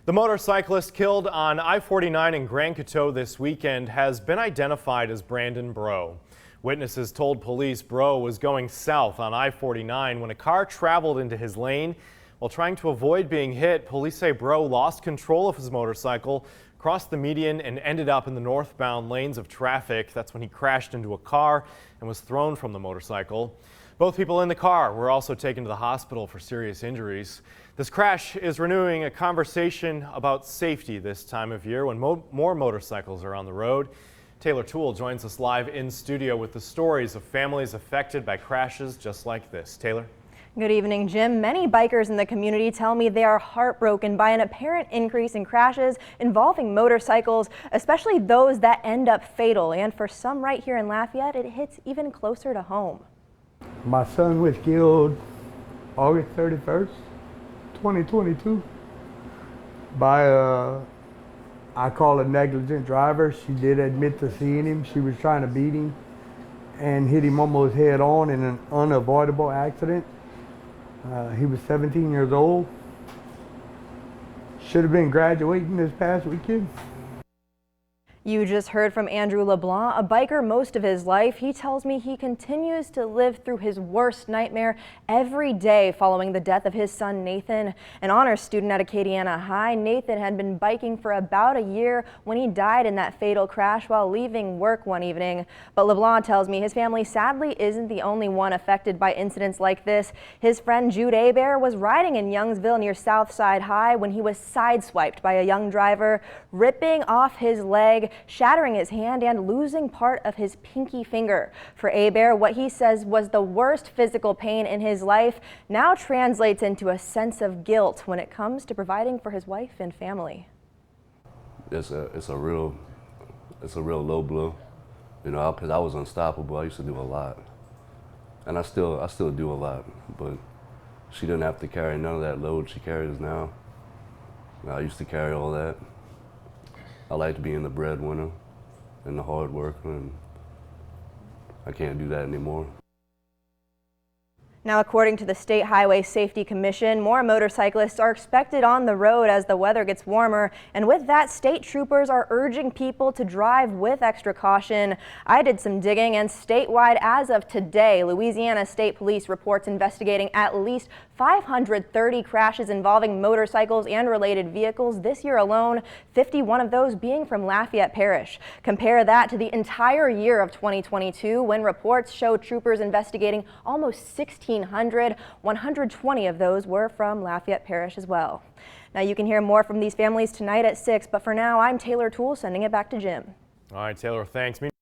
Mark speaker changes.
Speaker 1: The motorcyclist killed on I-49 in Grand Coteau this weekend has been identified as Brandon Breaux. Witnesses told police Breaux was going south on I-49 when a car traveled into his lane. While trying to avoid being hit, police say Breaux lost control of his motorcycle, crossed the median, and ended up in the northbound lanes of traffic. That's when he crashed into a car and was thrown from the motorcycle. Both people in the car were also taken to the hospital for serious injuries. This crash is renewing a conversation about safety this time of year when more motorcycles are on the road. Taylor Toole joins us live in studio with the stories of families affected by crashes just like this. Taylor?
Speaker 2: Good evening, Jim. Many bikers in the community tell me they are heartbroken by an apparent increase in crashes involving motorcycles, especially those that end up fatal. And for some right here in Lafayette, it hits even closer to home.
Speaker 3: My son was killed August 31st, 2022 by I call a negligent driver. She did admit to seeing him. She was trying to beat him and hit him almost head on in an unavoidable accident. He was 17 years old. Should have been graduating this past weekend.
Speaker 2: You just heard from Andrew LeBlanc, a biker most of his life. He tells me he continues to live through his worst nightmare every day following the death of his son Nathan. An honors student at Acadiana High, Nathan had been biking for about a year when he died in that fatal crash while leaving work one evening. But LeBlanc tells me his family sadly isn't the only one affected by incidents like this. His friend Jude Hebert was riding in Youngsville near Southside High when he was sideswiped by a young driver, ripping off his leg, shattering his hand, and losing part of his pinky finger. For Hebert, what he says was the worst physical pain in his life now translates into a sense of guilt when it comes to providing for his wife and family.
Speaker 4: It's a real low blow, you know, because I was unstoppable. I used to do a lot, and I still do a lot. But she didn't have to carry none of that load she carries now. I used to carry all that. I like being the breadwinner and the hard worker, and I can't do that anymore.
Speaker 2: Now, according to the State Highway Safety Commission, more motorcyclists are expected on the road as the weather gets warmer. And with that, state troopers are urging people to drive with extra caution. I did some digging, and statewide as of today, Louisiana State Police reports investigating at least 530 crashes involving motorcycles and related vehicles this year alone, 51 of those being from Lafayette Parish. Compare that to the entire year of 2022, when reports show troopers investigating almost 1,600. 120 of those were from Lafayette Parish as well. Now, you can hear more from these families tonight at 6, but for now, I'm Taylor Toole sending it back to Jim.
Speaker 1: All right, Taylor, thanks.